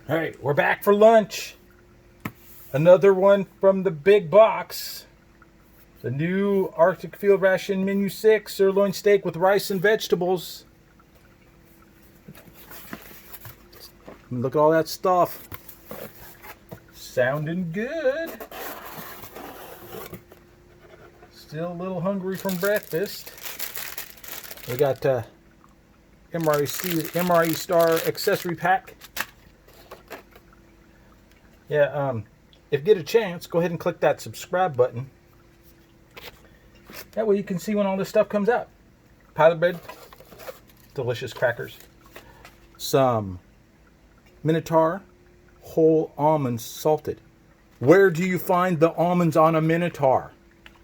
All right, we're back for lunch. Another one from the big box. The new Arctic Field Ration Menu 6 sirloin steak with rice and vegetables. Look at all that stuff. Sounding good. Still a little hungry from breakfast. We got MRE Star accessory pack. Yeah, if you get a chance, go ahead and click that subscribe button. That way you can see when all this stuff comes out. Pilot bread, delicious crackers, some Minotaur whole almonds salted. Where do you find the almonds on a Minotaur?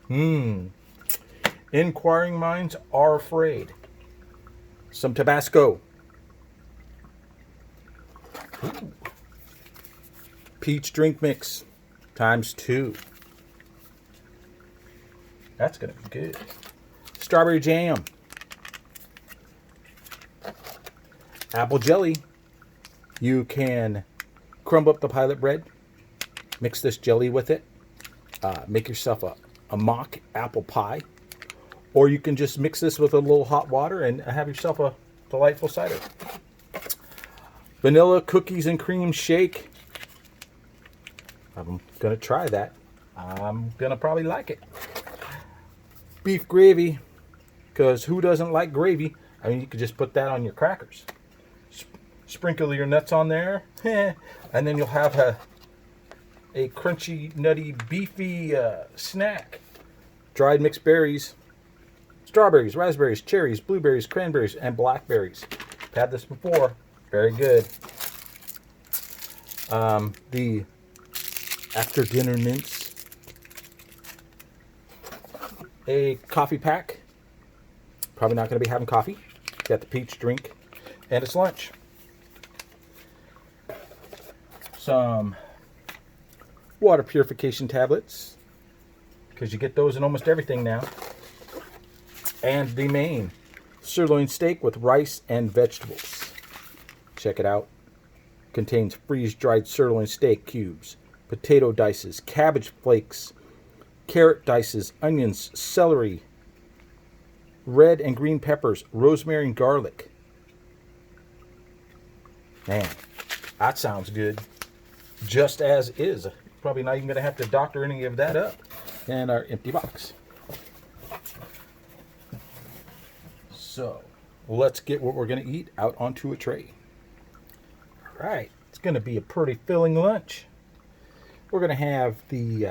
Inquiring minds are afraid. Some Tabasco. Ooh. Peach drink mix ×2. That's gonna be good. Strawberry jam. Apple jelly. You can crumble up the pilot bread, mix this jelly with it, make yourself a mock apple pie, or you can just mix this with a little hot water and have yourself a delightful cider. Vanilla cookies and cream shake. I'm gonna try that. I'm gonna probably like it. Beef gravy, because who doesn't like gravy? I mean, you could just put that on your crackers. Sprinkle your nuts on there, and then you'll have a crunchy, nutty, beefy snack. Dried mixed berries, strawberries, raspberries, cherries, blueberries, cranberries, and blackberries. I've had this before. Very good. The after dinner mints. A coffee pack. Probably not going to be having coffee. Got the peach drink. And it's lunch. Some water purification tablets, because you get those in almost everything now. And the main sirloin steak with rice and vegetables. Check it out. Contains freeze-dried sirloin steak cubes, potato dices, cabbage flakes, carrot dices, onions, celery, red and green peppers, rosemary and garlic. Man, that sounds good. Just as is. Probably not even going to have to doctor any of that up. And our empty box. So, let's get what we're going to eat out onto a tray. All right. It's going to be a pretty filling lunch. We're going to have the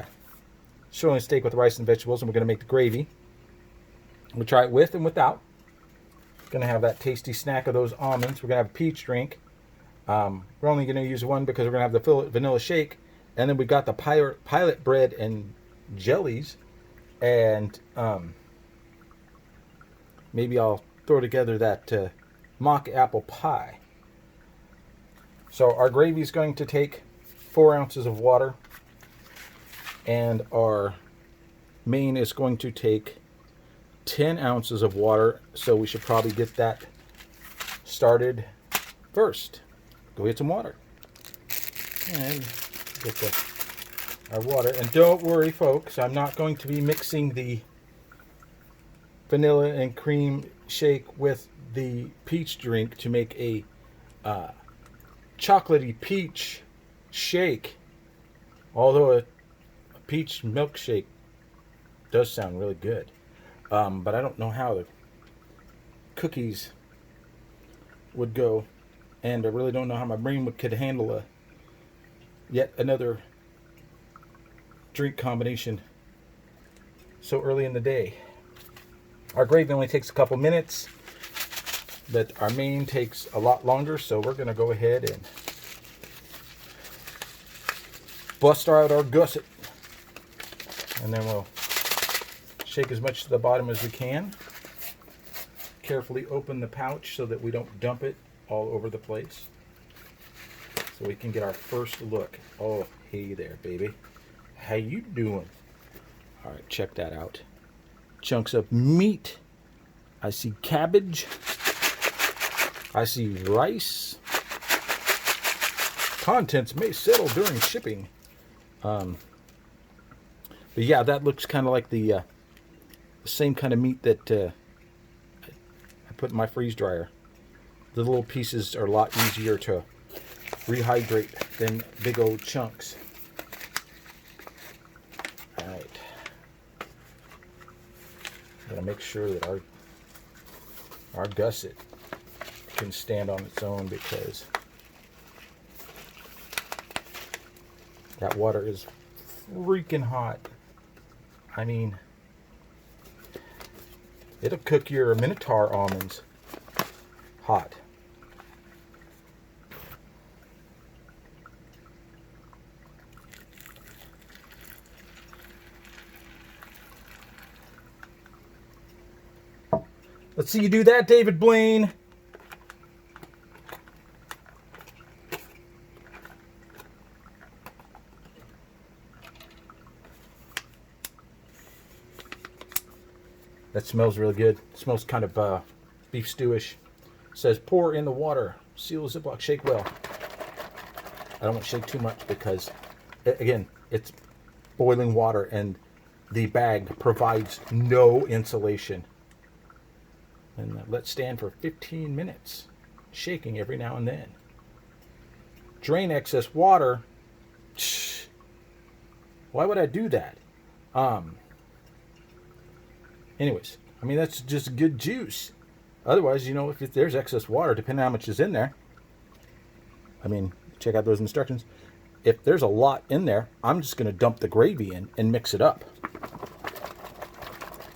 sirloin steak with rice and vegetables, and we're going to make the gravy. We'll try it with and without. Going to have that tasty snack of those almonds. We're going to have a peach drink. We're only going to use one because we're going to have the vanilla shake. And then we got the pilot bread and jellies. And maybe I'll throw together that mock apple pie. So our gravy is going to take 4 ounces of water. And our main is going to take 10 ounces of water. So we should probably get that started first. Go get some water. And get our water. And don't worry, folks, I'm not going to be mixing the vanilla and cream shake with the peach drink to make a chocolatey peach shake. Although a peach milkshake does sound really good. But I don't know how the cookies would go. And I really don't know how my brain could handle yet another drink combination so early in the day. Our gravy only takes a couple minutes, but our main takes a lot longer, so we're going to go ahead and bust out our gusset. And then we'll shake as much to the bottom as we can. Carefully open the pouch so that we don't dump it all over the place, so we can get our first look. Oh, hey there, baby. How you doing? All right, check that out. Chunks of meat. I see cabbage. I see rice. contents may settle during shipping. But yeah, that looks kind of like the same kind of meat that I put in my freeze dryer. The little pieces are a lot easier to rehydrate than big old chunks. All right. Gotta make sure that our gusset can stand on its own, because that water is freaking hot. I mean, it'll cook your Minotaur almonds hot. Let's see you do that, David Blaine. That smells really good. It smells kind of beef stewish. It says pour in the water, seal the Ziploc, shake well. I don't want to shake too much because, again, it's boiling water and the bag provides no insulation. And let stand for 15 minutes, shaking every now and then. Drain excess water. Why would I do that? Anyways, I mean, that's just good juice. Otherwise, you know, if there's excess water, depending on how much is in there, I mean, check out those instructions. If there's a lot in there, I'm just going to dump the gravy in and mix it up.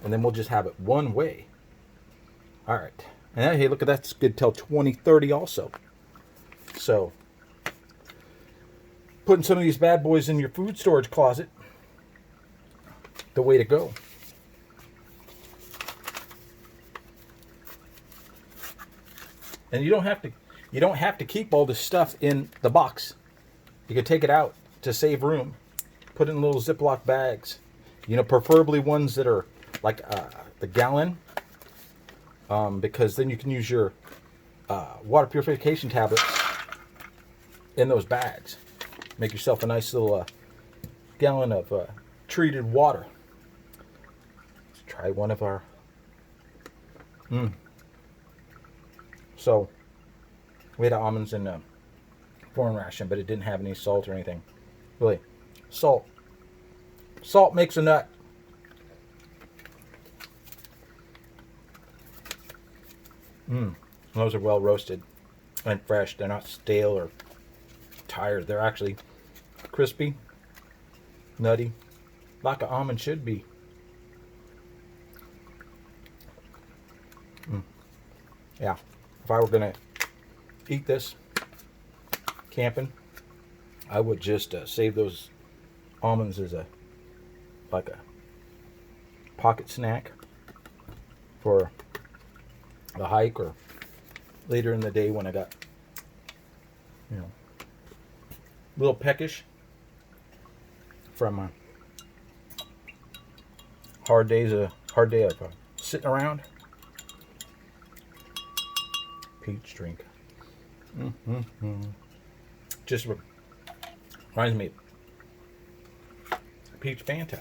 And then we'll just have it one way. All right. And hey, look at that. It's good till 2030 also. So, putting some of these bad boys in your food storage closet, the way to go. And you don't have to keep all this stuff in the box. You can take it out to save room. Put it in little Ziploc bags. You know, preferably ones that are like the gallon. Because then you can use your water purification tablets in those bags. Make yourself a nice little gallon of treated water. Let's try one of our... So, we had almonds in a foreign ration, but it didn't have any salt or anything. Really, salt. Salt makes a nut. Those are well roasted and fresh. They're not stale or tired. They're actually crispy, nutty, like an almond should be. Yeah, if I were gonna eat this camping, I would just save those almonds as like a pocket snack for the hike, or later in the day when I got, you know, a little peckish from a hard day of sitting around. Peach drink. Just reminds me of peach Fanta,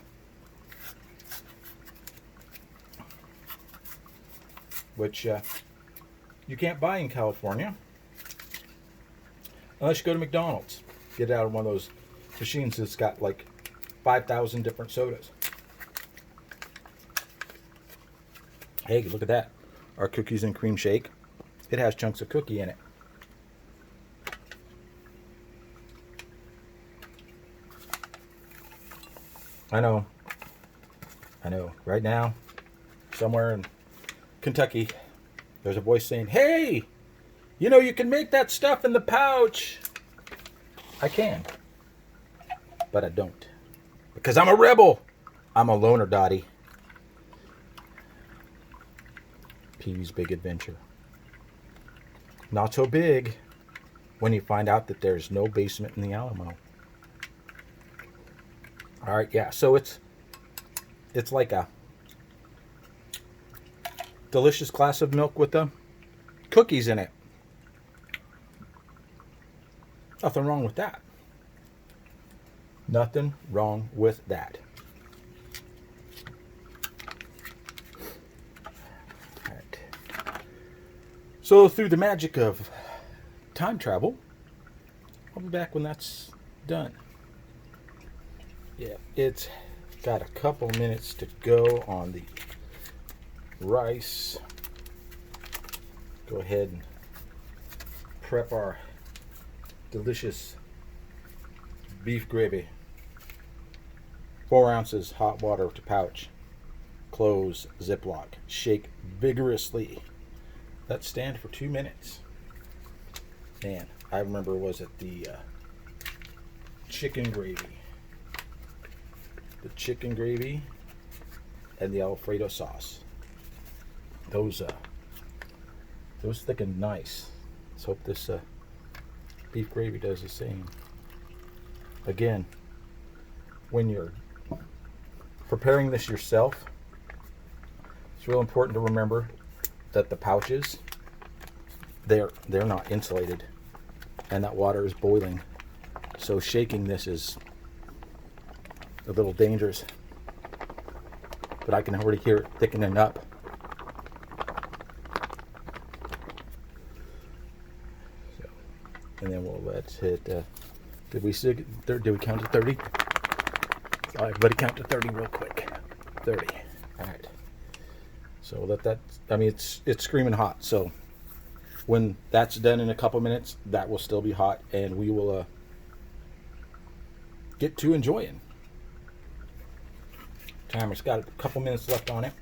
which you can't buy in California unless you go to McDonald's. Get it out of one of those machines that's got like 5,000 different sodas. Hey, look at that. Our cookies and cream shake. It has chunks of cookie in it. I know. Right now, somewhere in Kentucky, there's a voice saying, hey, you know, you can make that stuff in the pouch. I can, but I don't, because I'm a rebel. I'm a loner, Dottie. Pee-wee's Big Adventure. Not so big when you find out that there's no basement in the Alamo. All right, yeah, so it's like a delicious glass of milk with the cookies in it. Nothing wrong with that. Nothing wrong with that. All right. So through the magic of time travel, I'll be back when that's done. Yeah, it's got a couple minutes to go on the rice. Go ahead and prep our delicious beef gravy. 4 ounces hot water to pouch. Close Ziploc. Shake vigorously. Let stand for 2 minutes. Man, I remember, was it the chicken gravy? The chicken gravy and the Alfredo sauce. Those thicken nice. Let's hope this beef gravy does the same. Again, when you're preparing this yourself, it's real important to remember that the pouches, they're not insulated, and that water is boiling. So shaking this is a little dangerous. But I can already hear it thickening up. So, and then we'll let it. Did we count to 30? Everybody count to 30 real quick. 30. All right. So let that. I mean, it's screaming hot. So when that's done in a couple minutes, that will still be hot, and we will get to enjoying. Timer's got a couple minutes left on it.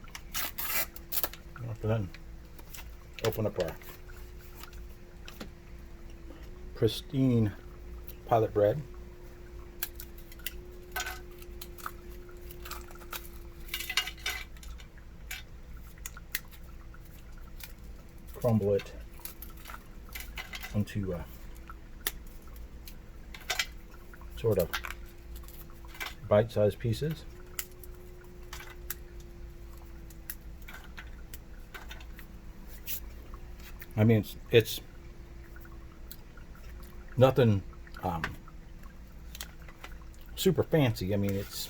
Then open up our pristine pilot bread. Crumble it into sort of bite-sized pieces. I mean, it's nothing super fancy. I mean, it's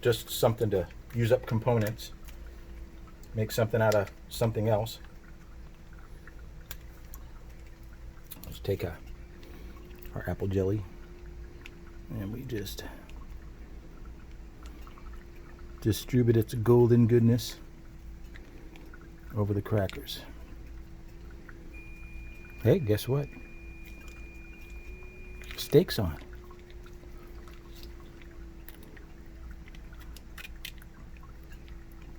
just something to use up components, make something out of something else. Let's take our apple jelly, and we just distribute its golden goodness over the crackers. Hey, guess what? Steak's on.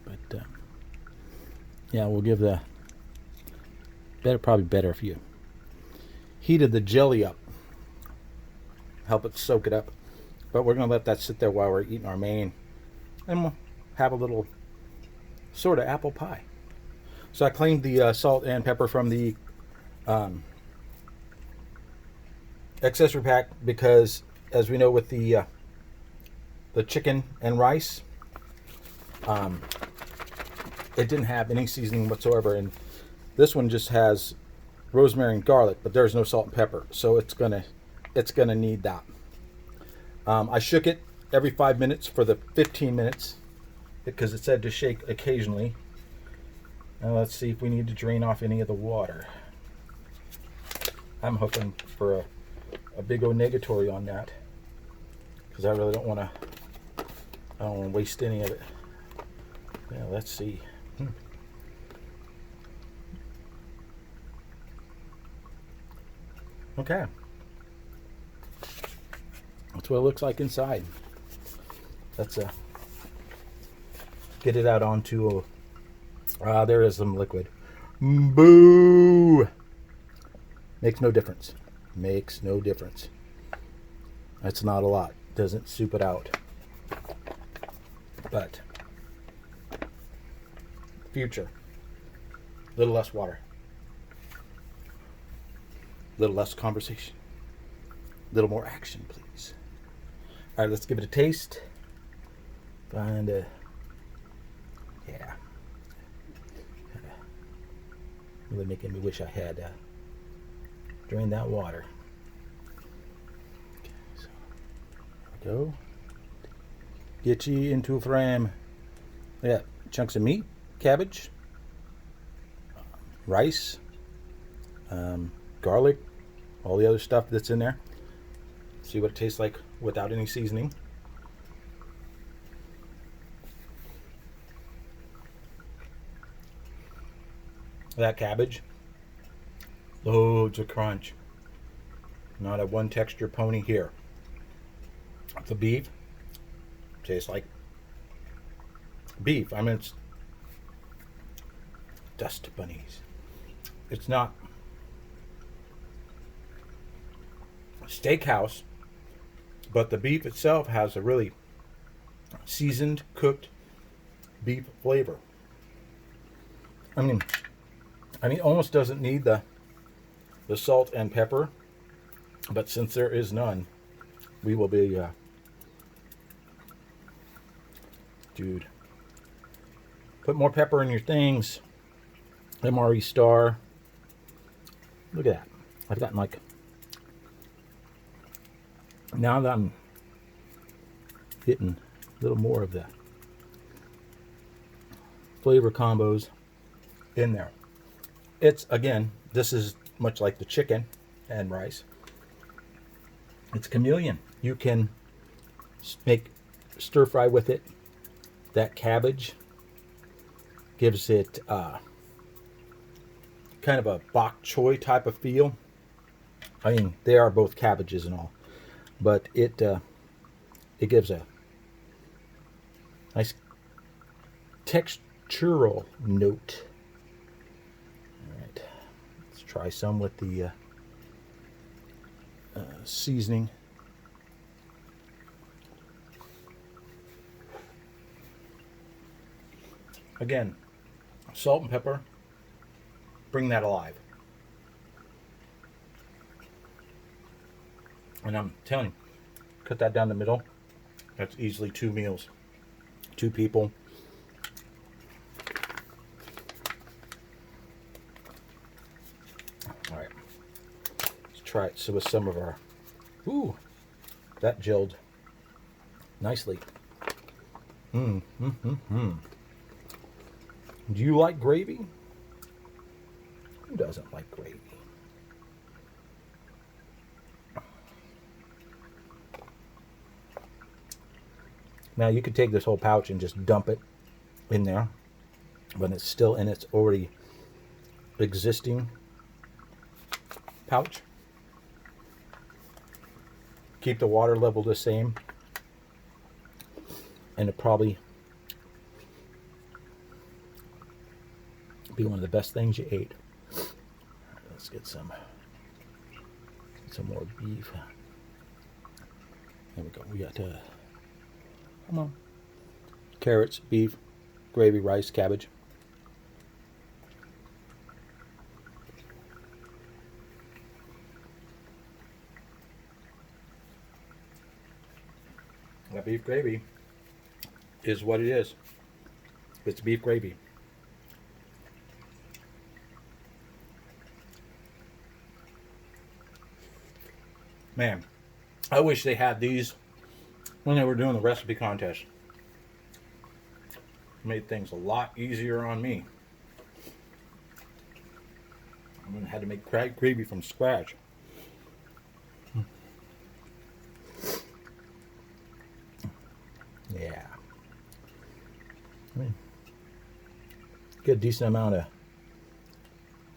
But yeah, we'll give the probably better if you heated the jelly up, help it soak it up. But we're gonna let that sit there while we're eating our main, and we'll have a little sort of apple pie. So I cleaned the salt and pepper from the accessory pack because, as we know, with the chicken and rice, it didn't have any seasoning whatsoever, and this one just has rosemary and garlic, but there's no salt and pepper, so it's gonna need that. I shook it every 5 minutes for the 15 minutes because it said to shake occasionally. Now let's see if we need to drain off any of the water. I'm hoping for a big old negatory on that because I really don't want to waste any of it. Yeah, let's see. Okay, that's what it looks like inside. Let's get it out onto there is some liquid. Boo! Makes no difference. Makes no difference. That's not a lot. Doesn't soup it out. But future, a little less water, a little less conversation, a little more action, please. All right, let's give it a taste. Find a, yeah. Really making me wish I had drained that water. Okay, so there we go. Get ye into a frame. Yeah, chunks of meat, cabbage, rice, garlic, all the other stuff that's in there. See what it tastes like without any seasoning. That cabbage, loads of crunch. Not a one texture pony here. The beef tastes like beef. I mean, it's dust bunnies. It's not steakhouse, but the beef itself has a really seasoned, cooked beef flavor. I mean, almost doesn't need the salt and pepper, but since there is none, we will be, dude, put more pepper in your things. MRE star. Look at that. I've gotten like, now that I'm getting a little more of the flavor combos in there. It's, again, this is much like the chicken and rice. It's chameleon. You can make stir fry with it. That cabbage gives it kind of a bok choy type of feel. I mean, they are both cabbages and all, but it gives a nice textural note. All right, let's try some with the seasoning. Again, salt and pepper, bring that alive. And I'm telling you, cut that down the middle. That's easily 2 meals. 2 people. All right, let's try it. So with some of our, ooh, that gelled nicely. Do you like gravy? Who doesn't like gravy? Now you could take this whole pouch and just dump it in there, but it's still in its already existing pouch. Keep the water level the same, and it probably be one of the best things you ate. Let's get some more beef. There we go. We got come on, carrots, beef, gravy, rice, cabbage. That beef gravy is what it is. It's beef gravy. Man, I wish they had these when they were doing the recipe contest. Made things a lot easier on me. I had to make gravy from scratch. Yeah. I mean, get a decent amount of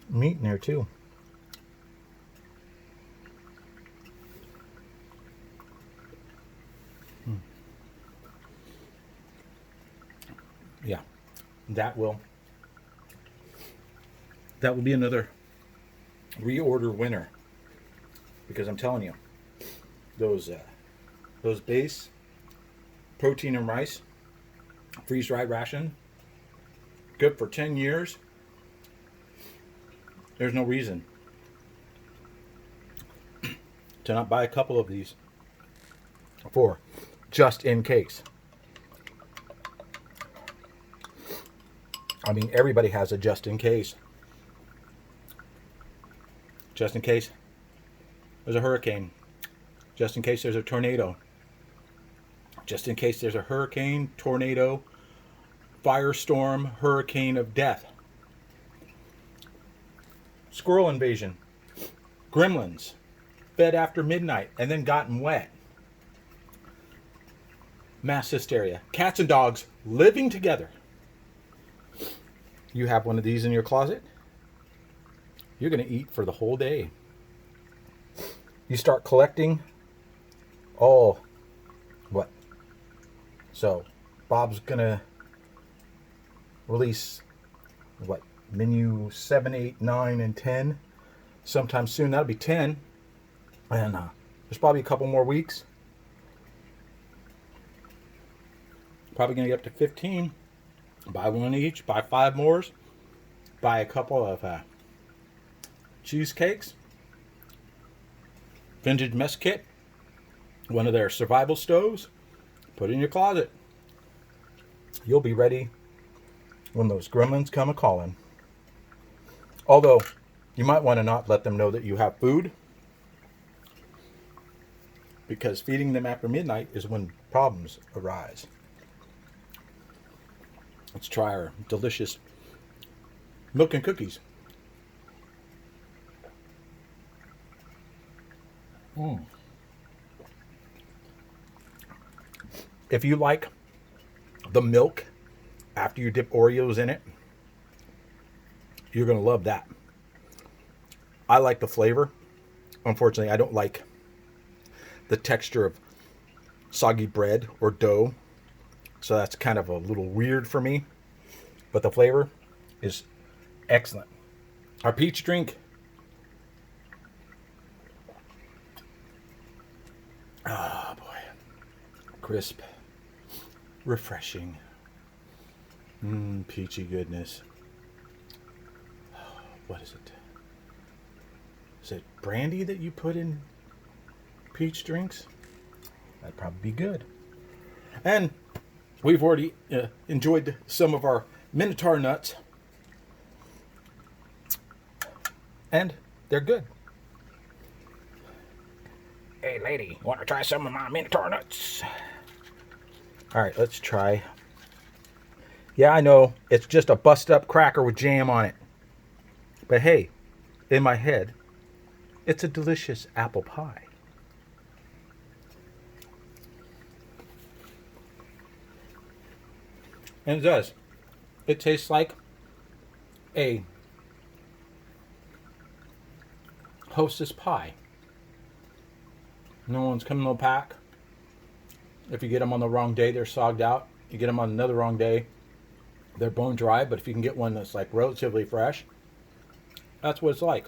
meat in there too. Yeah, that will be another reorder winner, because I'm telling you, those base protein and rice freeze-dried ration, good for 10 years. There's no reason to not buy a couple of these for just in case. I mean, everybody has a just in case. just in case there's a hurricane, just in case there's a tornado, just in case there's a hurricane, tornado, firestorm, hurricane of death, squirrel invasion, gremlins, fed after midnight and then gotten wet, mass hysteria, cats and dogs living together. You have one of these in your closet, you're going to eat for the whole day. You start collecting, oh, what? So, Bob's going to release, what, menu 7, 8, 9, and 10 sometime soon. That'll be 10. And there's probably a couple more weeks. Probably going to get up to 15. Buy one each, buy 5 more. Buy a couple of cheesecakes. Vintage mess kit. One of their survival stoves. Put it in your closet. You'll be ready when those gremlins come a-calling. Although, you might want to not let them know that you have food, because feeding them after midnight is when problems arise. Let's try our delicious milk and cookies. If you like the milk after you dip Oreos in it, you're going to love that. I like the flavor. Unfortunately, I don't like the texture of soggy bread or dough. So that's kind of a little weird for me. But the flavor is excellent. Our peach drink. Ah, boy. Crisp. Refreshing. Peachy goodness. What is it? Is it brandy that you put in peach drinks? That'd probably be good. And we've already enjoyed some of our Minotaur nuts. And they're good. Hey lady, want to try some of my Minotaur nuts? Alright, let's try. Yeah, I know, it's just a busted up cracker with jam on it. But hey, in my head, it's a delicious apple pie. And it does. It tastes like a Hostess pie. No one's coming in a pack. If you get them on the wrong day, they're sogged out. You get them on another wrong day, they're bone dry. But if you can get one that's like relatively fresh, that's what it's like.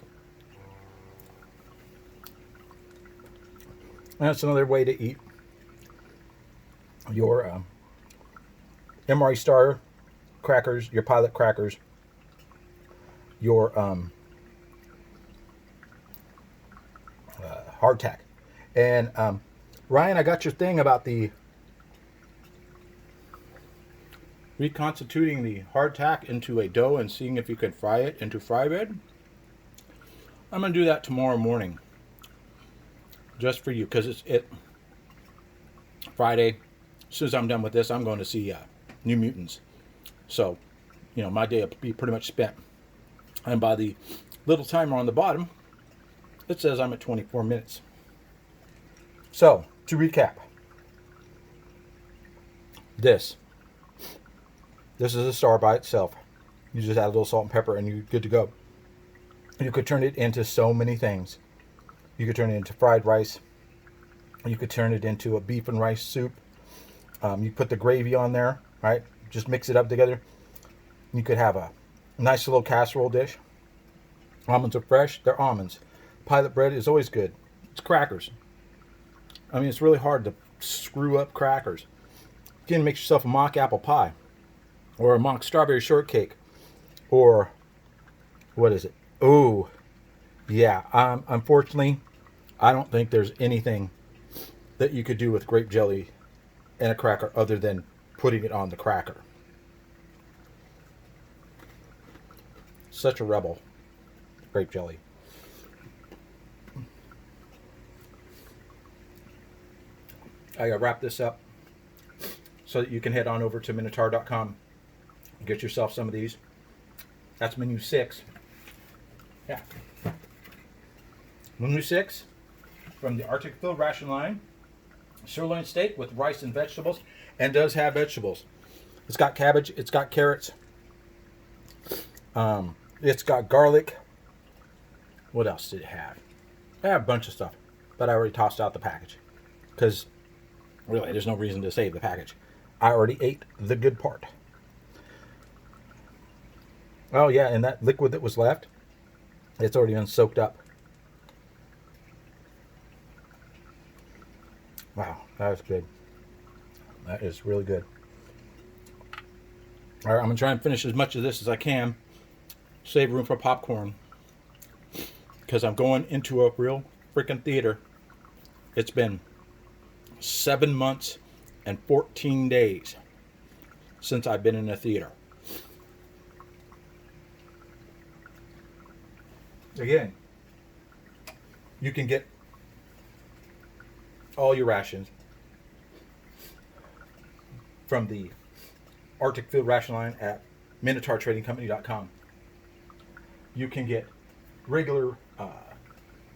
And that's another way to eat your Emery Star crackers, your Pilot crackers, your hardtack. And Ryan, I got your thing about the reconstituting the hardtack into a dough and seeing if you can fry it into fry bread. I'm going to do that tomorrow morning. Just for you, because it's Friday. As soon as I'm done with this, I'm going to see New Mutants. So, you know, my day will be pretty much spent. And by the little timer on the bottom, it says I'm at 24 minutes. So, to recap. This is a star by itself. You just add a little salt and pepper and you're good to go. You could turn it into so many things. You could turn it into fried rice. You could turn it into a beef and rice soup. You put the gravy on there, right? Just mix it up together. You could have a nice little casserole dish. Almonds are fresh. They're almonds. Pilot bread is always good. It's crackers. I mean, it's really hard to screw up crackers. You can make yourself a mock apple pie. Or a mock strawberry shortcake. Or, what is it? Oh, yeah. Unfortunately, I don't think there's anything that you could do with grape jelly and a cracker other than putting it on the cracker. Such a rebel, grape jelly. I wrap this up so that you can head on over to Minotaur.com and get yourself some of these. That's menu 6. Yeah. Menu 6 from the Arctic Fill ration line. Sirloin steak with rice and vegetables, and does have vegetables. It's got cabbage, it's got carrots, it's got garlic. What else did it have? I have a bunch of stuff, but I already tossed out the package because really there's no reason to save the package. I already ate the good part. Oh yeah, and that liquid that was left, it's already been soaked up. Wow, that was good. That is really good. All right, I'm gonna try and finish as much of this as I can. Save room for popcorn, because I'm going into a real freaking theater. It's been 7 months and 14 days since I've been in a theater. Again, you can get all your rations from the Arctic Field ration line at MinotaurTradingCompany.com. You can get regular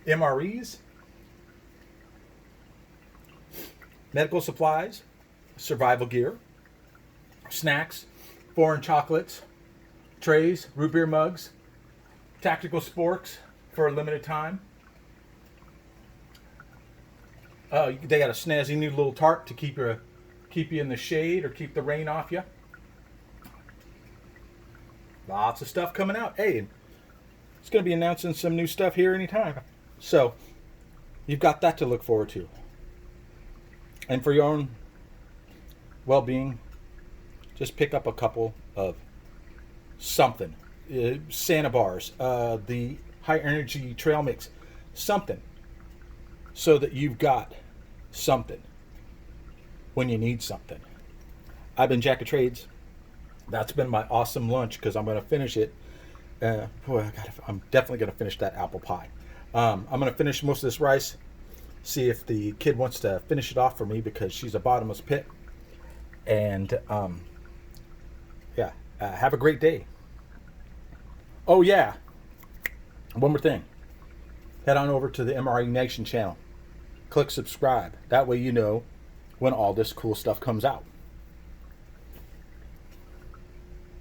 MREs, medical supplies, survival gear, snacks, foreign chocolates, trays, root beer mugs, tactical sporks for a limited time. They got a snazzy new little tarp to keep you in the shade or keep the rain off you. Lots of stuff coming out. Hey, it's going to be announcing some new stuff here anytime. So, you've got that to look forward to. And for your own well-being, just pick up a couple of something. Santa bars, the high energy trail mix, something. So that you've got something when you need something. I've been Jack of Trades. That's been my awesome lunch because I'm going to finish it. I'm definitely going to finish that apple pie. I'm going to finish most of this rice. See if the kid wants to finish it off for me because she's a bottomless pit. And have a great day. Oh yeah, one more thing. Head on over to the MRE Nation channel. Click subscribe. That way you know when all this cool stuff comes out.